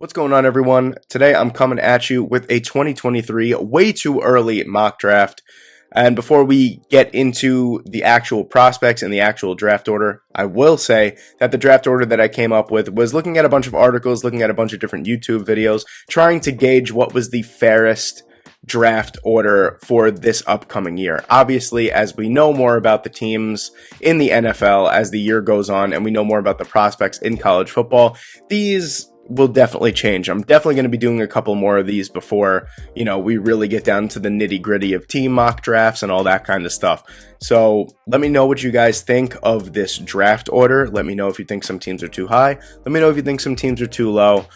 What's going on, everyone? Today I'm coming at you with a 2023 way too early mock draft. And before we get into the actual prospects and the actual draft order, I will say that the draft order that I came up with was looking at a bunch of articles, looking at a bunch of different YouTube videos, trying to gauge what was the fairest draft order for this upcoming year. Obviously, as we know more about the teams in the NFL as the year goes on and we know more about the prospects in college football, these will definitely change. I'm definitely going to be doing a couple more of these before, we really get down to the nitty gritty of team mock drafts and all that kind of stuff. So let me know what you guys think of this draft order. Let me know if you think some teams are too high. Let me know if you think some teams are too low.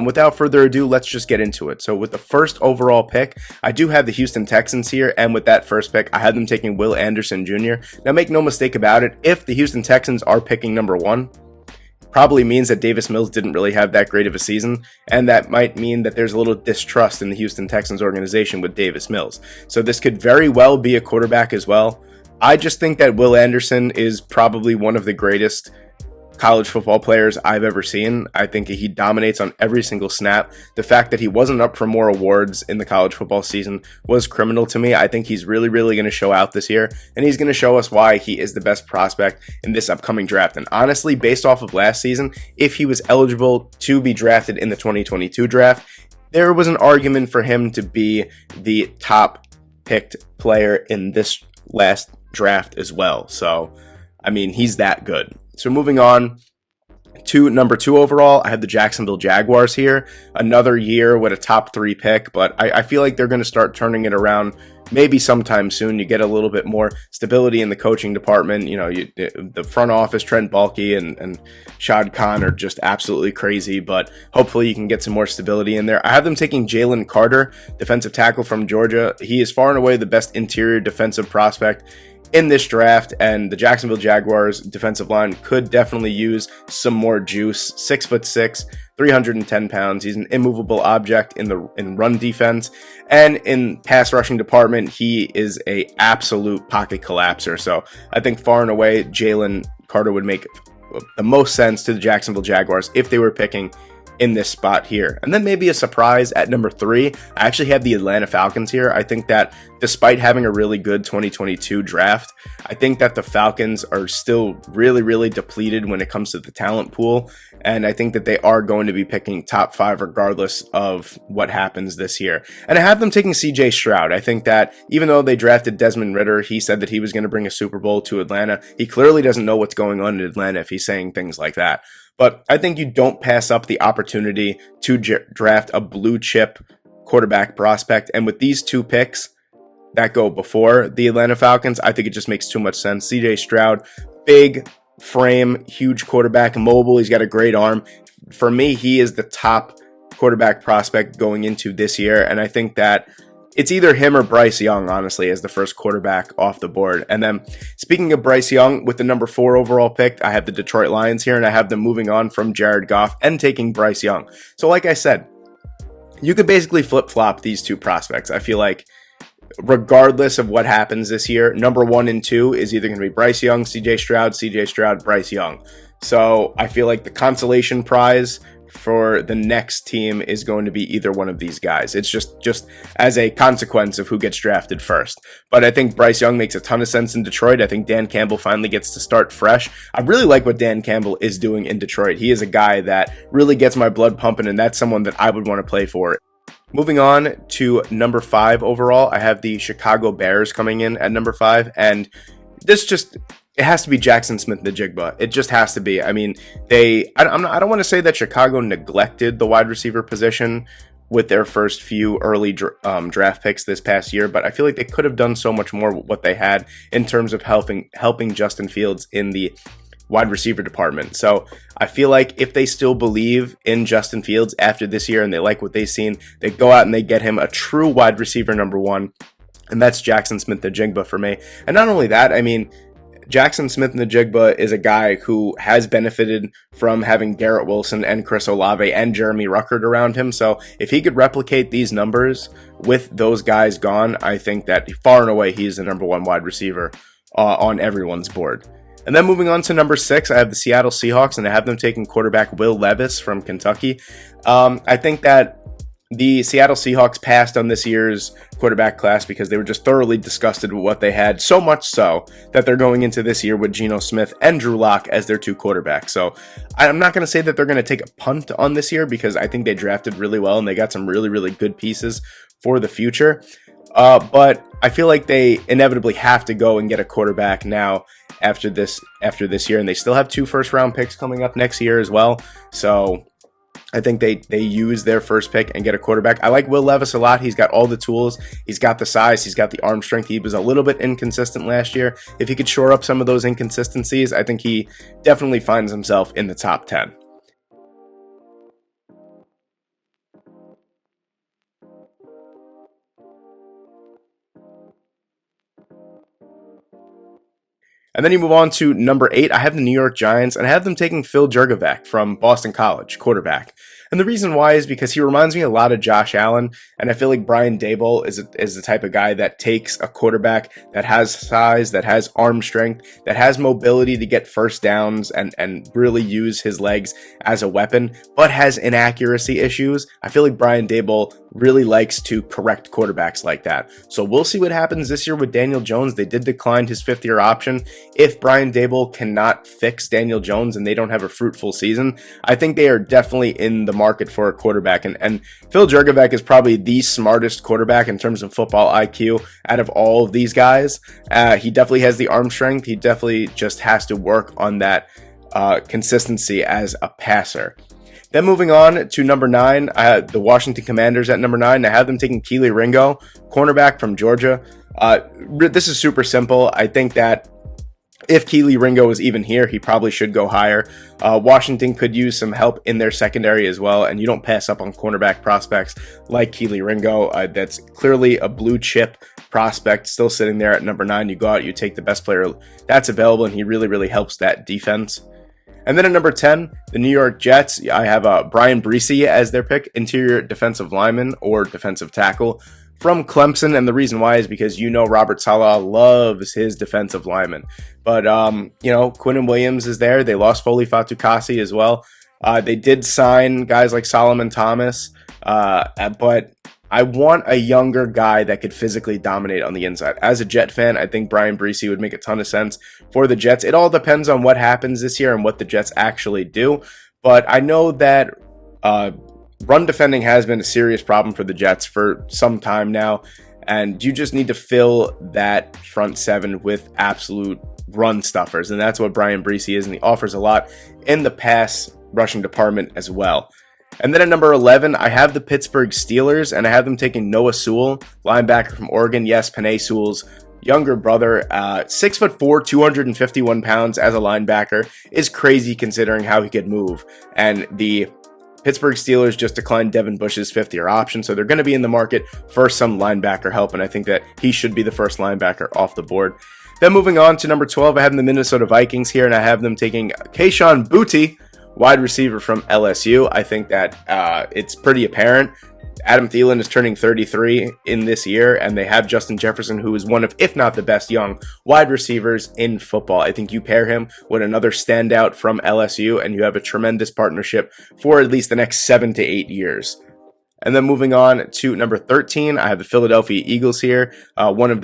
Without further ado, let's just get into it. So with the first overall pick, I do have the Houston Texans here. And with that first pick, I had them taking Will Anderson Jr. Now make no mistake about it, if the Houston Texans are picking number one, probably means that Davis Mills didn't really have that great of a season, and that might mean that there's a little distrust in the Houston Texans organization with Davis Mills. So this could very well be a quarterback as well. I just think that Will Anderson is probably one of the greatest college football players I've ever seen. I think he dominates on every single snap. The fact that he wasn't up for more awards in the college football season was criminal to me. I think he's really going to show out this year, and he's going to show us why he is the best prospect in this upcoming draft. And honestly, based off of last season, if he was eligible to be drafted in the 2022 draft, there was an argument for him to be the top picked player in this last draft as well. So, he's that good. So moving on to number 2 overall, I have the Jacksonville Jaguars here. Another year with a top 3 pick, but I feel like they're going to start turning it around maybe sometime soon. You get a little bit more stability in the coaching department. The front office, Trent Baalke and Shad Khan are just absolutely crazy, but hopefully you can get some more stability in there. I have them taking Jalen Carter, defensive tackle from Georgia. He is far and away the best interior defensive prospect in this draft, and the Jacksonville Jaguars defensive line could definitely use some more juice. 6'6", 310 pounds. He's an immovable object in run defense, and in pass rushing department, he is a absolute pocket collapser. So I think far and away, Jalen Carter would make the most sense to the Jacksonville Jaguars if they were picking in this spot here. And then maybe a surprise at number 3, I actually have the Atlanta Falcons here. I think that despite having a really good 2022 draft, I think that the Falcons are still really depleted when it comes to the talent pool. And I think that they are going to be picking top 5 regardless of what happens this year. And I have them taking CJ Stroud. I think that even though they drafted Desmond Ridder, he said that he was going to bring a Super Bowl to Atlanta. He clearly doesn't know what's going on in Atlanta if he's saying things like that. But I think you don't pass up the opportunity to draft a blue chip quarterback prospect. And with these 2 picks that go before the Atlanta Falcons, I think it just makes too much sense. CJ Stroud, big frame, huge quarterback, mobile. He's got a great arm. For me, he is the top quarterback prospect going into this year. And I think that it's either him or Bryce Young, honestly, as the first quarterback off the board. And then speaking of Bryce Young, with the number 4 overall pick, I have the Detroit Lions here, and I have them moving on from Jared Goff and taking Bryce Young. So like I said, you could basically flip-flop these 2 prospects. I feel like regardless of what happens this year, number 1 and 2 is either going to be Bryce Young, CJ Stroud, Bryce Young. So I feel like the consolation prize for the next team is going to be either one of these guys. It's just as a consequence of who gets drafted first. But I think Bryce Young makes a ton of sense in Detroit. I think Dan Campbell finally gets to start fresh. I really like what Dan Campbell is doing in Detroit. He is a guy that really gets my blood pumping, and that's someone that I would want to play for. Moving on to number 5 overall, I have the Chicago Bears coming in at number 5, and it has to be Jackson Smith-Njigba. It just has to be. I don't want to say that Chicago neglected the wide receiver position with their first few early draft picks this past year, but I feel like they could have done so much more with what they had in terms of helping Justin Fields in the wide receiver department. So I feel like if they still believe in Justin Fields after this year and they like what they've seen, they go out and they get him a true wide receiver number 1, and that's Jackson Smith-Njigba for me. And not only that, Jackson Smith-Njigba is a guy who has benefited from having Garrett Wilson and Chris Olave and Jeremy Ruckert around him. So if he could replicate these numbers with those guys gone, I think that far and away he's the number 1 wide receiver on everyone's board. And then moving on to number 6, I have the Seattle Seahawks, and I have them taking quarterback Will Levis from Kentucky. I think that the Seattle Seahawks passed on this year's quarterback class because they were just thoroughly disgusted with what they had, so much so that they're going into this year with Geno Smith and Drew Lock as their 2 quarterbacks. So I'm not going to say that they're going to take a punt on this year because I think they drafted really well and they got some really, really good pieces for the future. But I feel like they inevitably have to go and get a quarterback now after this year, and they still have 2 first-round picks coming up next year as well. So I think they use their first pick and get a quarterback. I like Will Levis a lot. He's got all the tools. He's got the size. He's got the arm strength. He was a little bit inconsistent last year. If he could shore up some of those inconsistencies, I think he definitely finds himself in the top 10. And then you move on to number 8. I have the New York Giants, and I have them taking Phil Jurgovec from Boston College, quarterback. And the reason why is because he reminds me a lot of Josh Allen, and I feel like Brian Daboll is the type of guy that takes a quarterback that has size, that has arm strength, that has mobility to get first downs and really use his legs as a weapon, but has inaccuracy issues. I feel like Brian Daboll really likes to correct quarterbacks like that. So we'll see what happens this year with Daniel Jones. They did decline his 5th-year option. If Brian Daboll cannot fix Daniel Jones and they don't have a fruitful season, I think they are definitely in the market for a quarterback. And Phil Jurgovec is probably the smartest quarterback in terms of football IQ out of all of these guys. He definitely has the arm strength. He definitely just has to work on that consistency as a passer. Then moving on to number 9, the Washington Commanders at number 9. I have them taking Kelee Ringo, cornerback from Georgia. This is super simple. I think that if Kelee Ringo was even here, he probably should go higher. Washington could use some help in their secondary as well, and you don't pass up on cornerback prospects like Kelee Ringo. That's clearly a blue chip prospect still sitting there at number 9. You go out, you take the best player that's available, and he really, really helps that defense. And then at number 10, the New York Jets, I have Brian Bresee as their pick, interior defensive lineman or defensive tackle from Clemson. And the reason why is because Robert Saleh loves his defensive lineman. But, Quinnen Williams is there. They lost Foley Fatukasi as well. They did sign guys like Solomon Thomas, but I want a younger guy that could physically dominate on the inside. As a Jet fan, I think Brian Bresee would make a ton of sense for the Jets. It all depends on what happens this year and what the Jets actually do. But I know that run defending has been a serious problem for the Jets for some time now. And you just need to fill that front 7 with absolute run stuffers. And that's what Brian Bresee is. And he offers a lot in the pass rushing department as well. And then at number 11, I have the Pittsburgh Steelers, and I have them taking Noah Sewell, linebacker from Oregon. Yes, Penei Sewell's younger brother, 6'4", 251 pounds as a linebacker is crazy considering how he could move. And the Pittsburgh Steelers just declined Devin Bush's 5th-year option, so they're going to be in the market for some linebacker help, and I think that he should be the first linebacker off the board. Then moving on to number 12, I have the Minnesota Vikings here, and I have them taking Kayshon Boutte, wide receiver from LSU. I think that it's pretty apparent. Adam Thielen is turning 33 in this year, and they have Justin Jefferson, who is one of, if not the best young wide receivers in football. I think you pair him with another standout from LSU, and you have a tremendous partnership for at least the next 7 to 8 years. And then moving on to number 13, I have the Philadelphia Eagles here, one of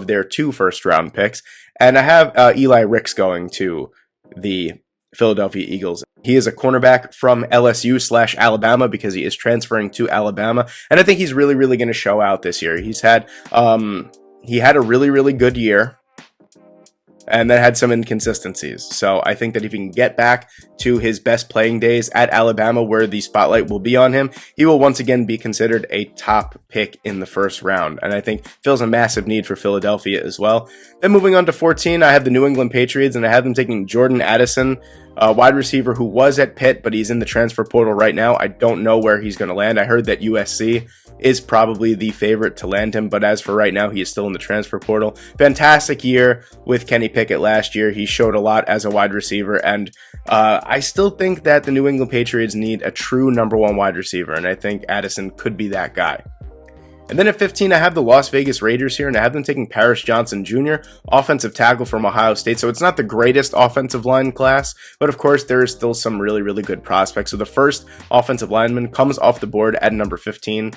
their 2 first-round picks, and I have Eli Ricks going to the Philadelphia Eagles. He is a cornerback from LSU/Alabama because he is transferring to Alabama, and I think he's really, really going to show out this year. He had a really, really good year, and then had some inconsistencies. So I think that if he can get back to his best playing days at Alabama, where the spotlight will be on him, he will once again be considered a top pick in the first round. And I think fills a massive need for Philadelphia as well. Then moving on to 14, I have the New England Patriots, and I have them taking Jordan Addison, a wide receiver who was at Pitt, but he's in the transfer portal right now. I don't know where he's going to land. I heard that USC is probably the favorite to land him, but as for right now, he is still in the transfer portal. Fantastic year with Kenny Pickett last year. He showed a lot as a wide receiver, and I still think that the New England Patriots need a true number 1 wide receiver, and I think Addison could be that guy. And then at 15, I have the Las Vegas Raiders here, and I have them taking Paris Johnson Jr., offensive tackle from Ohio State. So it's not the greatest offensive line class, but of course, there is still some really, really good prospects. So the first offensive lineman comes off the board at number 15.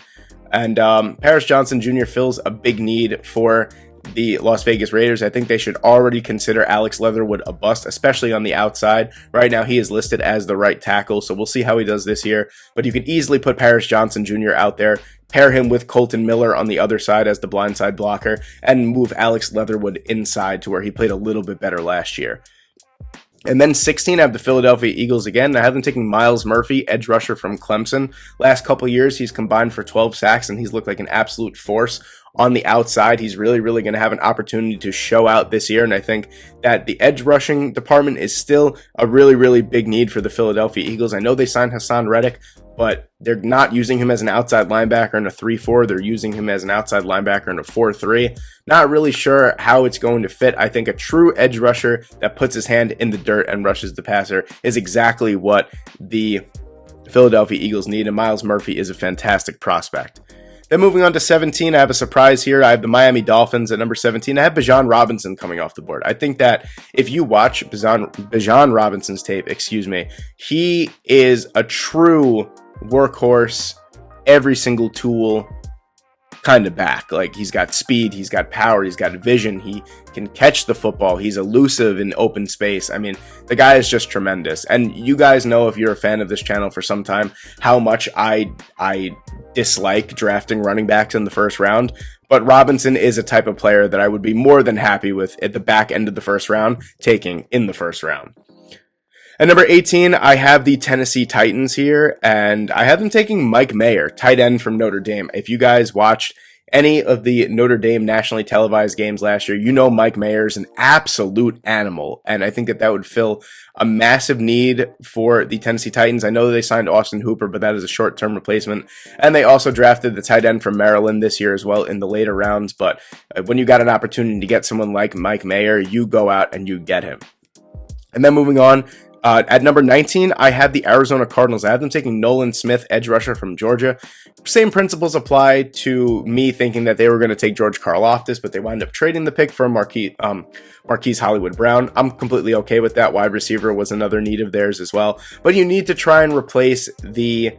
And Paris Johnson Jr. fills a big need for the Las Vegas Raiders. I think they should already consider Alex Leatherwood a bust, especially on the outside. Right now, he is listed as the right tackle, so we'll see how he does this year. But you could easily put Paris Johnson Jr. out there, pair him with Colton Miller on the other side as the blindside blocker, and move Alex Leatherwood inside to where he played a little bit better last year. And then 16, I have the Philadelphia Eagles again. I have them taking Myles Murphy, edge rusher from Clemson. Last couple years, he's combined for 12 sacks, and he's looked like an absolute force on the outside. He's really, really going to have an opportunity to show out this year, and I think that the edge rushing department is still a really, really big need for the Philadelphia Eagles. I know they signed Hassan Reddick, but they're not using him as an outside linebacker in a 3-4. They're using him as an outside linebacker in a 4-3. Not really sure how it's going to fit. I think a true edge rusher that puts his hand in the dirt and rushes the passer is exactly what the Philadelphia Eagles need, and Myles Murphy is a fantastic prospect. Then moving on to 17, I have a surprise here. I have the Miami Dolphins at number 17. I have Bijan Robinson coming off the board. I think that if you watch Bijan Robinson's tape, he is a true workhorse, every single tool kind of back. Like, he's got speed, he's got power, he's got vision, he can catch the football, he's elusive in open space. I mean, the guy is just tremendous. And you guys know, if you're a fan of this channel for some time, how much I dislike drafting running backs in the first round. But Robinson is a type of player that I would be more than happy with at the back end of the first round, taking in the first round. At number 18, I have the Tennessee Titans here, and I have them taking Mike Mayer, tight end from Notre Dame. If you guys watched any of the Notre Dame nationally televised games last year, you know Mike Mayer is an absolute animal, and I think that would fill a massive need for the Tennessee Titans. I know they signed Austin Hooper, but that is a short-term replacement, and they also drafted the tight end from Maryland this year as well in the later rounds, but when you got an opportunity to get someone like Mike Mayer, you go out and you get him. And then moving on, at number 19, I have the Arizona Cardinals. I have them taking Nolan Smith, edge rusher from Georgia. Same principles apply to me thinking that they were going to take George Karlaftis, but they wound up trading the pick for Marquise Hollywood Brown. I'm completely okay with that. Wide receiver was another need of theirs as well. But you need to try and replace the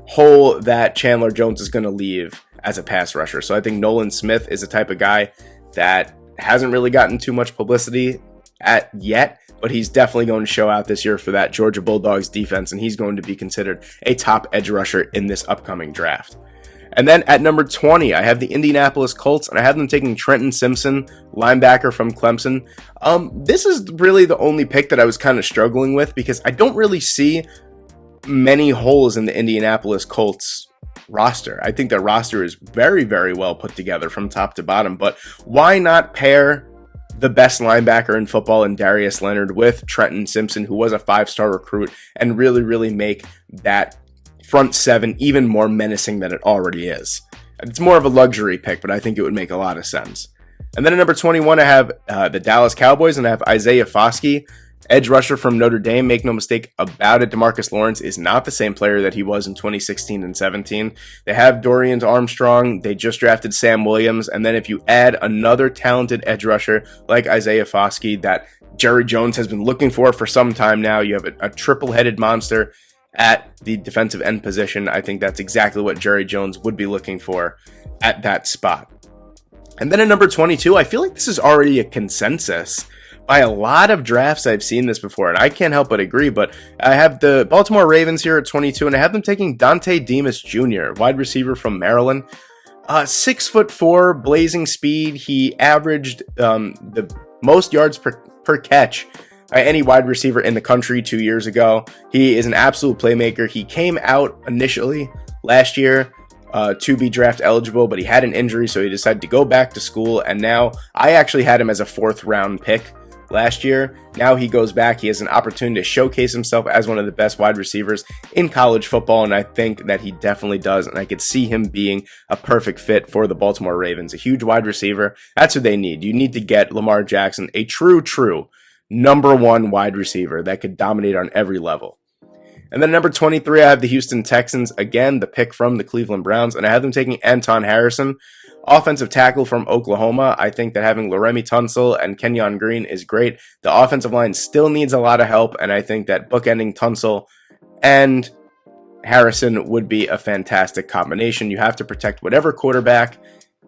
hole that Chandler Jones is going to leave as a pass rusher. So I think Nolan Smith is a type of guy that hasn't really gotten too much publicity yet, but he's definitely going to show out this year for that Georgia Bulldogs defense, and he's going to be considered a top edge rusher in this upcoming draft. And then at number 20, I have the Indianapolis Colts, and I have them taking Trenton Simpson, linebacker from Clemson. This is really the only pick that I was kind of struggling with, because I don't really see many holes in the Indianapolis Colts roster. I think their roster is very, very well put together from top to bottom, but why not pair the best linebacker in football in Darius Leonard with Trenton Simpson, who was a 5-star recruit, and really, really make that front seven even more menacing than it already is. It's more of a luxury pick, but I think it would make a lot of sense. And then at number 21, I have the Dallas Cowboys, and I have Isaiah Foskey, edge rusher from Notre Dame. Make no mistake about it, DeMarcus Lawrence is not the same player that he was in 2016 and 17. They have Dorian Armstrong. They just drafted Sam Williams. And then if you add another talented edge rusher like Isaiah Foskey that Jerry Jones has been looking for some time now, you have a triple-headed monster at the defensive end position. I think that's exactly what Jerry Jones would be looking for at that spot. And then at number 22, I feel like this is already a consensus. By a lot of drafts, I've seen this before, and I can't help but agree, but I have the Baltimore Ravens here at 22, and I have them taking Dante Demas Jr., wide receiver from Maryland. 6'4", blazing speed. He averaged the most yards per catch by any wide receiver in the country 2 years ago. He is an absolute playmaker. He came out initially last year to be draft eligible, but he had an injury, so he decided to go back to school, and now I actually had him as a 4th-round pick last year. Now he goes back. He has an opportunity to showcase himself as one of the best wide receivers in college football, and I think that he definitely does, and I could see him being a perfect fit for the Baltimore Ravens. A huge wide receiver. That's what they need. You need to get Lamar Jackson, a true number 1 wide receiver that could dominate on every level. And then number 23, I have the Houston Texans. Again, the pick from the Cleveland Browns. And I have them taking Anton Harrison, offensive tackle from Oklahoma. I think that having Laramie Tunsil and Kenyon Green is great. The offensive line still needs a lot of help. And I think that bookending Tunsil and Harrison would be a fantastic combination. You have to protect whatever quarterback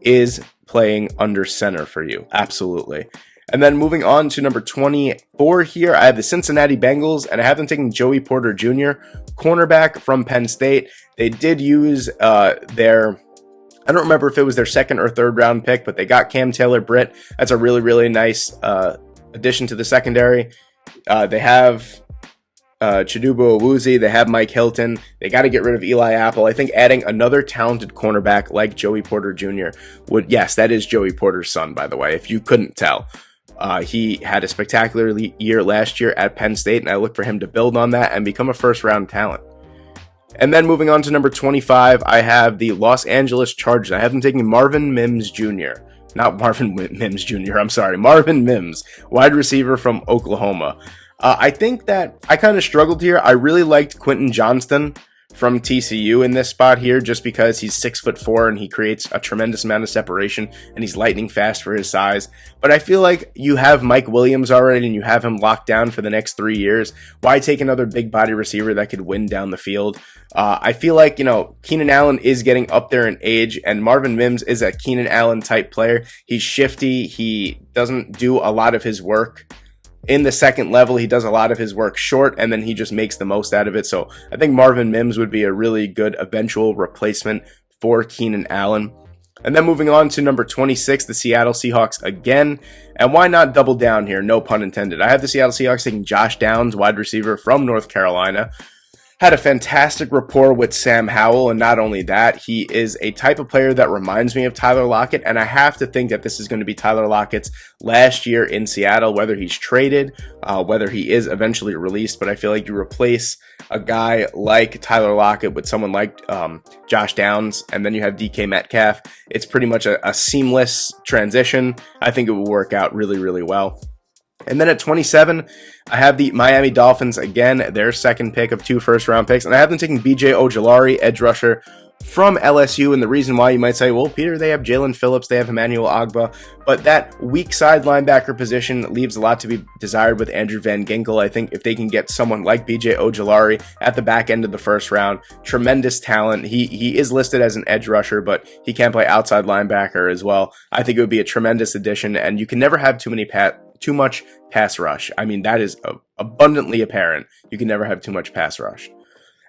is playing under center for you. Absolutely. And then moving on to number 24 here, I have the Cincinnati Bengals, and I have them taking Joey Porter Jr., cornerback from Penn State. They did use I don't remember if it was their second or third round pick, but they got Cam Taylor-Britt. That's a really, really nice addition to the secondary. They have Chidubu Awuzie, they have Mike Hilton. They got to get rid of Eli Apple. I think adding another talented cornerback like Joey Porter Jr. would, yes, that is Joey Porter's son, by the way, if you couldn't tell. He had a spectacular year last year at Penn State, and I look for him to build on that and become a first-round talent. And then moving on to number 25, I have the Los Angeles Chargers. I have them taking Marvin Mims Jr. Not Marvin Mims Jr., I'm sorry. Marvin Mims, wide receiver from Oklahoma. I think that I kind of struggled here. I really liked Quentin Johnston from TCU in this spot here, just because he's 6'4" and he creates a tremendous amount of separation and he's lightning fast for his size. But I feel like you have Mike Williams already and you have him locked down for the next 3 years. Why take another big body receiver that could win down the field? I feel like, Keenan Allen is getting up there in age, and Marvin Mims is a Keenan Allen type player. He's shifty. He doesn't do a lot of his work in the second level. He does a lot of his work short, and then he just makes the most out of it. So I think Marvin Mims would be a really good eventual replacement for Keenan Allen. And then moving on to number 26, the Seattle Seahawks again. And why not double down here? No pun intended. I have the Seattle Seahawks taking Josh Downs, wide receiver from North Carolina. Had a fantastic rapport with Sam Howell, and not only that, he is a type of player that reminds me of Tyler Lockett, and I have to think that this is going to be Tyler Lockett's last year in Seattle, whether he's traded, whether he is eventually released. But I feel like you replace a guy like Tyler Lockett with someone like Josh Downs, and then you have DK Metcalf. It's pretty much a seamless transition. I think it will work out really, really well. And then at 27, I have the Miami Dolphins, again, their second pick of 2 first-round picks. And I have them taking B.J. Ojulari, edge rusher from LSU. And the reason why, you might say, well, Peter, they have Jalen Phillips, they have Emmanuel Ogbah. But that weak side linebacker position leaves a lot to be desired with Andrew Van Ginkel. I think if they can get someone like B.J. Ojulari at the back end of the first round, tremendous talent. He is listed as an edge rusher, but he can play outside linebacker as well. I think it would be a tremendous addition, and you can never have too much pass rush. I mean, that is abundantly apparent. You can never have too much pass rush.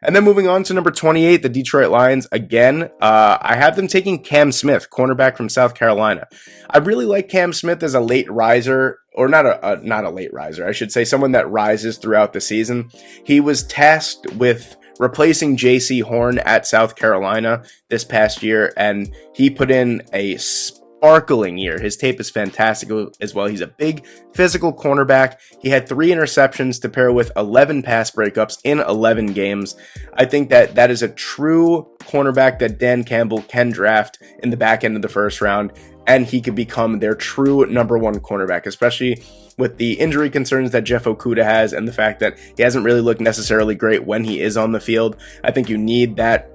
And then moving on to number 28, the Detroit Lions. Again, I have them taking Cam Smith, cornerback from South Carolina. I really like Cam Smith as a late riser, or not a late riser, I should say, someone that rises throughout the season. He was tasked with replacing J.C. Horn at South Carolina this past year, and he put in a sparkling year. His tape is fantastic as well. He's a big physical cornerback. He had 3 interceptions to pair with 11 pass breakups in 11 games. I think that is a true cornerback that Dan Campbell can draft in the back end of the first round, and he could become their true number 1 cornerback, especially with the injury concerns that Jeff Okudah has and the fact that he hasn't really looked necessarily great when he is on the field. I think you need that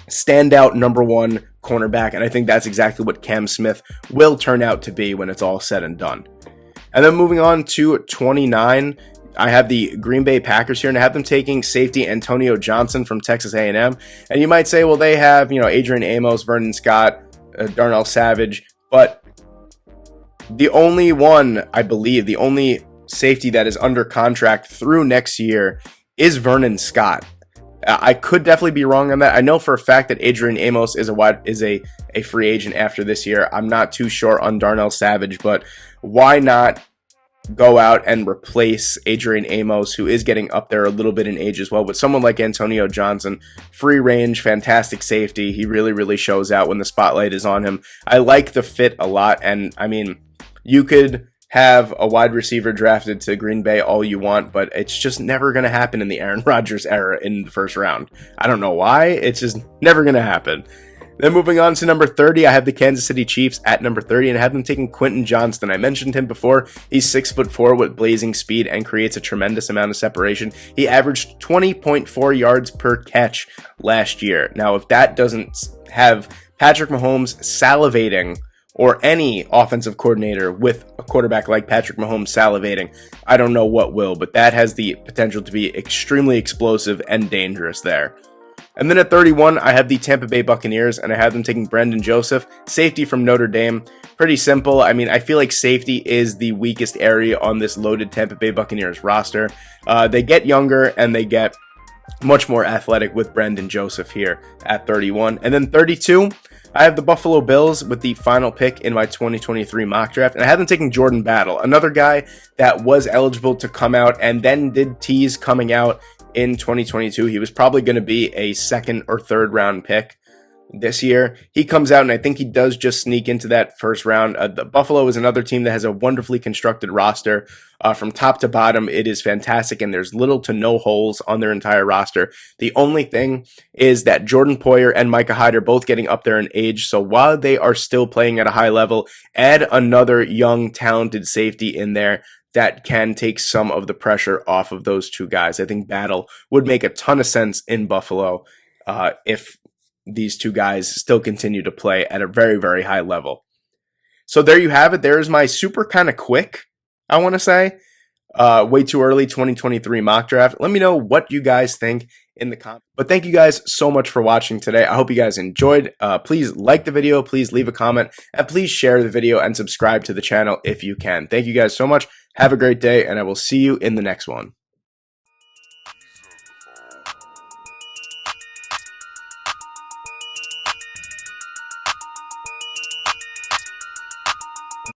standout number 1 cornerback, and I think that's exactly what Cam Smith will turn out to be when it's all said and done. And then moving on to 29, I have the Green Bay Packers here, and I have them taking safety Antonio Johnson from Texas A&M. And you might say, well, they have, Adrian Amos, Vernon Scott, Darnell Savage, but the only one, I believe, the only safety that is under contract through next year is Vernon Scott. I could definitely be wrong on that. I know for a fact that Adrian Amos is a free agent after this year. I'm not too sure on Darnell Savage, but why not go out and replace Adrian Amos, who is getting up there a little bit in age as well, with someone like Antonio Johnson, free range, fantastic safety. He really, really shows out when the spotlight is on him. I like the fit a lot, and I mean, you could have a wide receiver drafted to Green Bay all you want, but it's just never going to happen in the Aaron Rodgers era in the first round. I don't know why. It's just never going to happen. Then moving on to number 30, I have the Kansas City Chiefs at number 30, and I have them taking Quentin Johnston. I mentioned him before. He's 6'4" with blazing speed and creates a tremendous amount of separation. He averaged 20.4 yards per catch last year. Now, if that doesn't have Patrick Mahomes salivating, or any offensive coordinator with a quarterback like Patrick Mahomes salivating, I don't know what will, but that has the potential to be extremely explosive and dangerous there. And then at 31, I have the Tampa Bay Buccaneers, and I have them taking Brendan Joseph, safety from Notre Dame. Pretty simple. I mean, I feel like safety is the weakest area on this loaded Tampa Bay Buccaneers roster. They get younger, and they get much more athletic with Brendan Joseph here at 31. And then 32, I have the Buffalo Bills with the final pick in my 2023 mock draft, and I have them taking Jordan Battle, another guy that was eligible to come out and then did tease coming out in 2022. He was probably going to be a second or third round pick this year. He comes out, and I think he does just sneak into that first round. The Buffalo is another team that has a wonderfully constructed roster. From top to bottom, it is fantastic, and there's little to no holes on their entire roster. The only thing is that Jordan Poyer and Micah Hyde are both getting up there in age, so while they are still playing at a high level, add another young, talented safety in there that can take some of the pressure off of those two guys. I think Battle would make a ton of sense in Buffalo if these two guys still continue to play at a very, very high level. So there you have it. There is my super kind of quick, I want to say, way too early 2023 mock draft. Let me know what you guys think in the comments. But thank you guys so much for watching today. I hope you guys enjoyed. Please like the video, please leave a comment, and please share the video and subscribe to the channel if you can. Thank you guys so much. Have a great day, and I will see you in the next one.